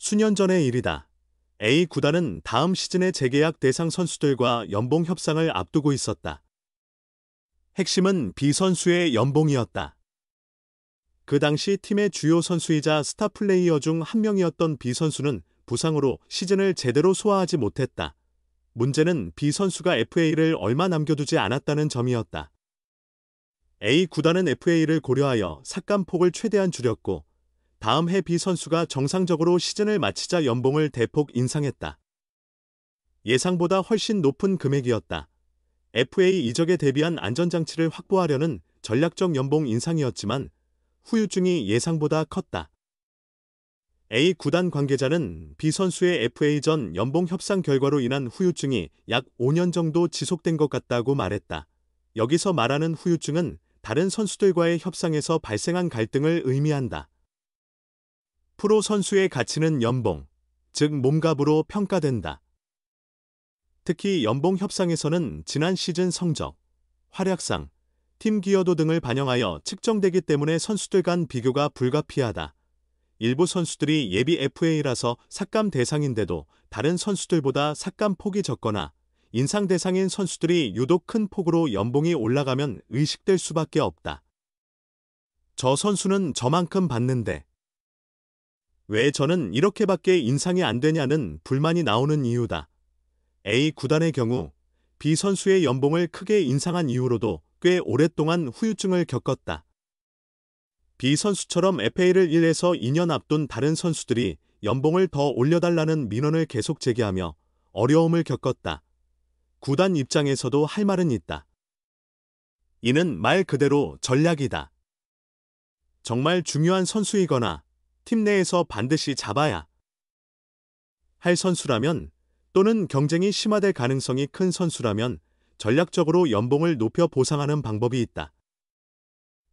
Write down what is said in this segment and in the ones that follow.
수년 전의 일이다. A 구단은 다음 시즌의 재계약 대상 선수들과 연봉 협상을 앞두고 있었다. 핵심은 B 선수의 연봉이었다. 그 당시 팀의 주요 선수이자 스타 플레이어 중 한 명이었던 B 선수는 부상으로 시즌을 제대로 소화하지 못했다. 문제는 B 선수가 FA를 얼마 남겨두지 않았다는 점이었다. A 구단은 FA를 고려하여 삭감폭을 최대한 줄였고 다음 해 B 선수가 정상적으로 시즌을 마치자 연봉을 대폭 인상했다. 예상보다 훨씬 높은 금액이었다. FA 이적에 대비한 안전장치를 확보하려는 전략적 연봉 인상이었지만 후유증이 예상보다 컸다. A 구단 관계자는 B 선수의 FA 전 연봉 협상 결과로 인한 후유증이 약 5년 정도 지속된 것 같다고 말했다. 여기서 말하는 후유증은 다른 선수들과의 협상에서 발생한 갈등을 의미한다. 프로 선수의 가치는 연봉, 즉 몸값으로 평가된다. 특히 연봉 협상에서는 지난 시즌 성적, 활약상, 팀 기여도 등을 반영하여 측정되기 때문에 선수들 간 비교가 불가피하다. 일부 선수들이 예비 FA라서 삭감 대상인데도 다른 선수들보다 삭감 폭이 적거나 인상 대상인 선수들이 유독 큰 폭으로 연봉이 올라가면 의식될 수밖에 없다. 저 선수는 저만큼 받는데 왜 저는 이렇게밖에 인상이 안 되냐는 불만이 나오는 이유다. A 구단의 경우 B 선수의 연봉을 크게 인상한 이후로도 꽤 오랫동안 후유증을 겪었다. B 선수처럼 FA를 1에서 2년 앞둔 다른 선수들이 연봉을 더 올려달라는 민원을 계속 제기하며 어려움을 겪었다. 구단 입장에서도 할 말은 있다. 이는 말 그대로 전략이다. 정말 중요한 선수이거나 팀 내에서 반드시 잡아야 할 선수라면 또는 경쟁이 심화될 가능성이 큰 선수라면 전략적으로 연봉을 높여 보상하는 방법이 있다.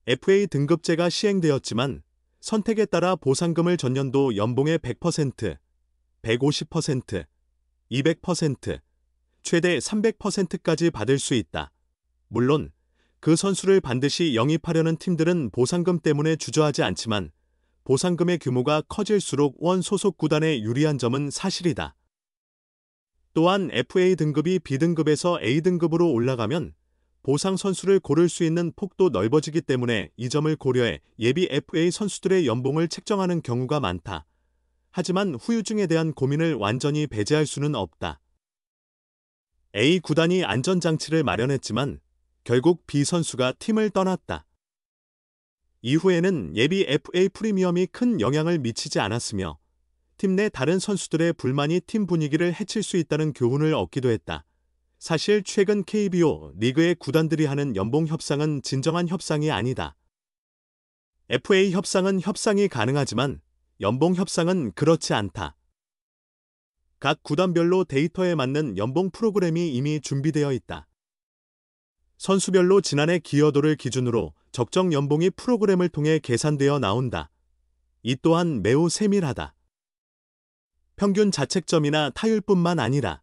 FA 등급제가 시행되었지만 선택에 따라 보상금을 전년도 연봉의 100%, 150%, 200%, 최대 300%까지 받을 수 있다. 물론 그 선수를 반드시 영입하려는 팀들은 보상금 때문에 주저하지 않지만 보상금의 규모가 커질수록 원 소속 구단에 유리한 점은 사실이다. 또한 FA 등급이 B등급에서 A등급으로 올라가면 보상 선수를 고를 수 있는 폭도 넓어지기 때문에 이 점을 고려해 예비 FA 선수들의 연봉을 책정하는 경우가 많다. 하지만 후유증에 대한 고민을 완전히 배제할 수는 없다. A 구단이 안전장치를 마련했지만 결국 B 선수가 팀을 떠났다. 이후에는 예비 FA 프리미엄이 큰 영향을 미치지 않았으며 팀 내 다른 선수들의 불만이 팀 분위기를 해칠 수 있다는 교훈을 얻기도 했다. 사실 최근 KBO 리그의 구단들이 하는 연봉 협상은 진정한 협상이 아니다. FA 협상은 협상이 가능하지만 연봉 협상은 그렇지 않다. 각 구단별로 데이터에 맞는 연봉 프로그램이 이미 준비되어 있다. 선수별로 지난해 기여도를 기준으로 적정 연봉이 프로그램을 통해 계산되어 나온다. 이 또한 매우 세밀하다. 평균 자책점이나 타율뿐만 아니라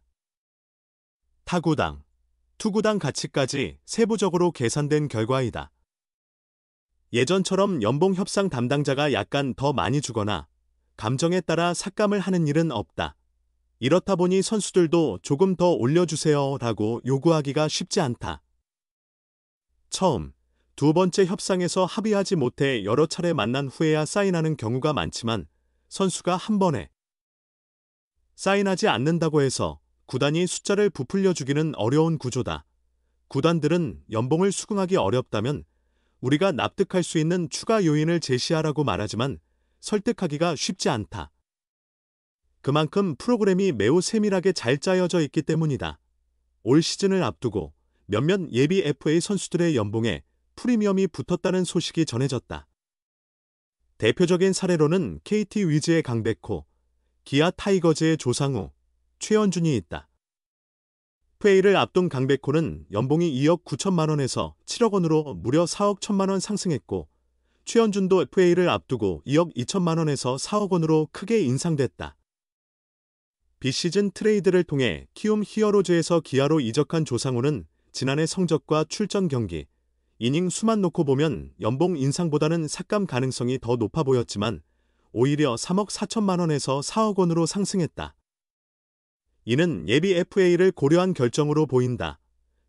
타구당, 투구당 가치까지 세부적으로 계산된 결과이다. 예전처럼 연봉 협상 담당자가 약간 더 많이 주거나 감정에 따라 삭감을 하는 일은 없다. 이렇다 보니 선수들도 조금 더 올려주세요 라고 요구하기가 쉽지 않다. 처음, 두 번째 협상에서 합의하지 못해 여러 차례 만난 후에야 사인하는 경우가 많지만 선수가 한 번에 사인하지 않는다고 해서 구단이 숫자를 부풀려 주기는 어려운 구조다. 구단들은 연봉을 수긍하기 어렵다면 우리가 납득할 수 있는 추가 요인을 제시하라고 말하지만 설득하기가 쉽지 않다. 그만큼 프로그램이 매우 세밀하게 잘 짜여져 있기 때문이다. 올 시즌을 앞두고 몇몇 예비 FA 선수들의 연봉에 프리미엄이 붙었다는 소식이 전해졌다. 대표적인 사례로는 KT 위즈의 강백호, 기아 타이거즈의 조상우, 최원준이 있다. FA를 앞둔 강백호는 연봉이 2억 9천만 원에서 7억 원으로 무려 4억 1천만 원 상승했고 최원준도 FA를 앞두고 2억 2천만 원에서 4억 원으로 크게 인상됐다. 비시즌 트레이드를 통해 키움 히어로즈에서 기아로 이적한 조상우는 지난해 성적과 출전 경기, 이닝 수만 놓고 보면 연봉 인상보다는 삭감 가능성이 더 높아 보였지만 오히려 3억 4천만 원에서 4억 원으로 상승했다. 이는 예비 FA를 고려한 결정으로 보인다.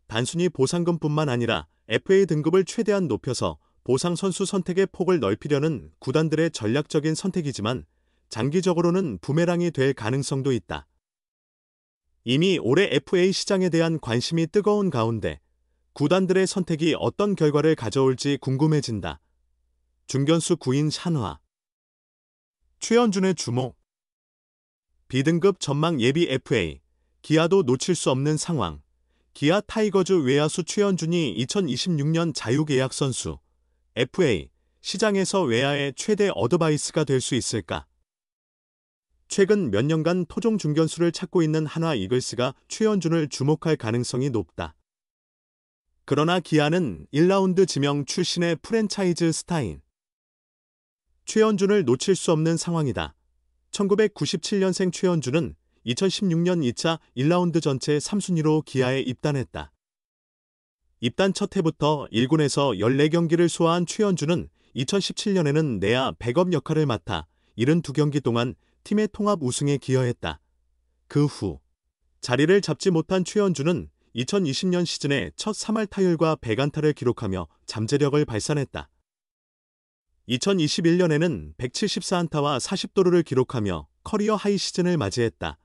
단순히 보상금뿐만 아니라 FA 등급을 최대한 높여서 보상 선수 선택의 폭을 넓히려는 구단들의 전략적인 선택이지만 장기적으로는 부메랑이 될 가능성도 있다. 이미 올해 FA 시장에 대한 관심이 뜨거운 가운데 구단들의 선택이 어떤 결과를 가져올지 궁금해진다. 중견수 구인 샨화. 최현준의 주목. B등급 전망 예비 FA. 기아도 놓칠 수 없는 상황. 기아 타이거즈 외야수 최현준이 2026년 자유계약 선수. FA. 시장에서 외야의 최대 어드바이스가 될 수 있을까? 최근 몇 년간 토종 중견수를 찾고 있는 한화 이글스가 최현준을 주목할 가능성이 높다. 그러나 기아는 1라운드 지명 출신의 프랜차이즈 스타인. 최현준을 놓칠 수 없는 상황이다. 1997년생 최현준은 2016년 2차 1라운드 전체 3순위로 기아에 입단했다. 입단 첫 해부터 1군에서 14경기를 소화한 최현준은 2017년에는 내야 백업 역할을 맡아 72경기 동안 팀의 통합 우승에 기여했다. 그 후 자리를 잡지 못한 최현준은 2020년 시즌에 첫 3할 타율과 100안타를 기록하며 잠재력을 발산했다. 2021년에는 174안타와 40도루를 기록하며 커리어 하이 시즌을 맞이했다.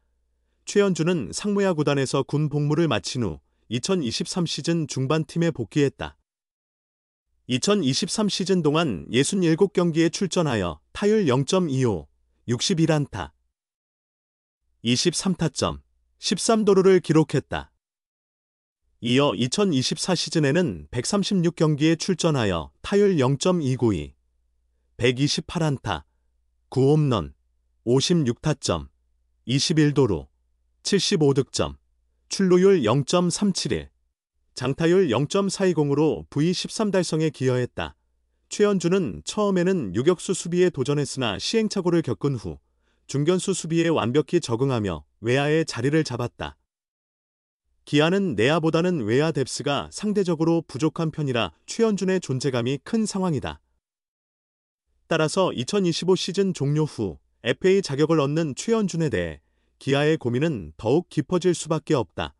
최현준은 상무야 구단에서 군 복무를 마친 후 2023 시즌 중반팀에 복귀했다. 2023 시즌 동안 67경기에 출전하여 타율 0.25, 61안타, 23타점, 13도루를 기록했다. 이어 2024 시즌에는 136경기에 출전하여 타율 0.292, 128안타, 9홈런, 56타점, 21도루, 75득점, 출루율 0.371, 장타율 0.420으로 V13 달성에 기여했다. 최현준은 처음에는 유격수 수비에 도전했으나 시행착오를 겪은 후 중견수 수비에 완벽히 적응하며 외야의 자리를 잡았다. 기아는 내야보다는 외야 뎁스가 상대적으로 부족한 편이라 최현준의 존재감이 큰 상황이다. 따라서 2025 시즌 종료 후 FA 자격을 얻는 최현준에 대해 기아의 고민은 더욱 깊어질 수밖에 없다.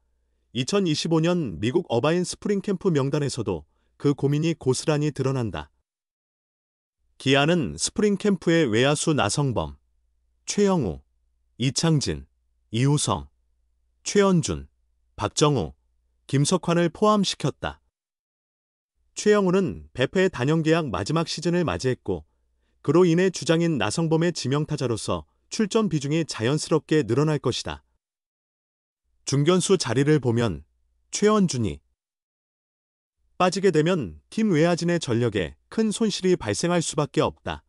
2025년 미국 어바인 스프링 캠프 명단에서도 그 고민이 고스란히 드러난다. 기아는 스프링 캠프의 외야수 나성범, 최영우, 이창진, 이우성, 최현준, 박정우, 김석환을 포함시켰다. 최영우는 베프의 단연계약 마지막 시즌을 맞이했고 그로 인해 주장인 나성범의 지명타자로서 출전 비중이 자연스럽게 늘어날 것이다. 중견수 자리를 보면 최현준이 빠지게 되면 팀 외야진의 전력에 큰 손실이 발생할 수밖에 없다.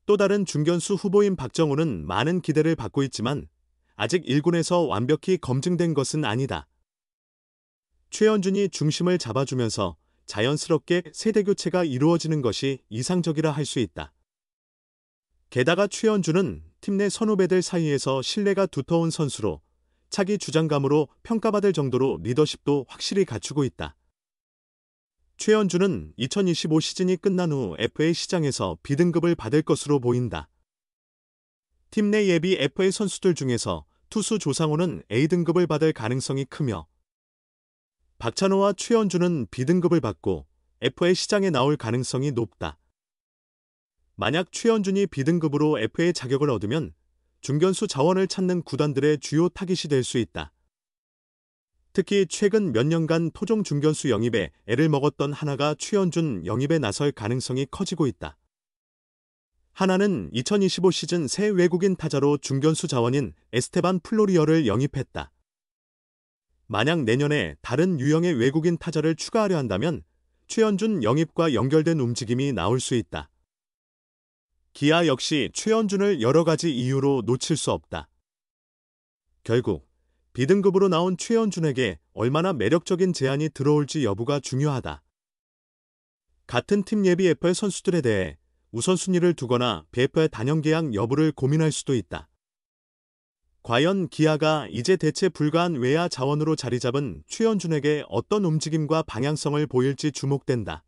또 다른 중견수 후보인 박정우는 많은 기대를 받고 있지만 아직 1군에서 완벽히 검증된 것은 아니다. 최현준이 중심을 잡아주면서 자연스럽게 세대교체가 이루어지는 것이 이상적이라 할 수 있다. 게다가 최현준은 팀 내 선후배들 사이에서 신뢰가 두터운 선수로 차기 주장감으로 평가받을 정도로 리더십도 확실히 갖추고 있다. 최현준은 2025 시즌이 끝난 후 FA 시장에서 B등급을 받을 것으로 보인다. 팀 내 예비 FA 선수들 중에서 투수 조상우는 A등급을 받을 가능성이 크며 박찬호와 최현준은 B등급을 받고 FA 시장에 나올 가능성이 높다. 만약 최현준이 B등급으로 FA 자격을 얻으면 중견수 자원을 찾는 구단들의 주요 타깃이 될 수 있다. 특히 최근 몇 년간 토종 중견수 영입에 애를 먹었던 하나가 최현준 영입에 나설 가능성이 커지고 있다. 하나는 2025 시즌 새 외국인 타자로 중견수 자원인 에스테반 플로리어를 영입했다. 만약 내년에 다른 유형의 외국인 타자를 추가하려 한다면 최현준 영입과 연결된 움직임이 나올 수 있다. 기아 역시 최현준을 여러 가지 이유로 놓칠 수 없다. 결국 B등급으로 나온 최현준에게 얼마나 매력적인 제안이 들어올지 여부가 중요하다. 같은 팀 예비 FA 선수들에 대해 우선순위를 두거나 BFA 단연계약 여부를 고민할 수도 있다. 과연 기아가 이제 대체 불가한 외야 자원으로 자리 잡은 최현준에게 어떤 움직임과 방향성을 보일지 주목된다.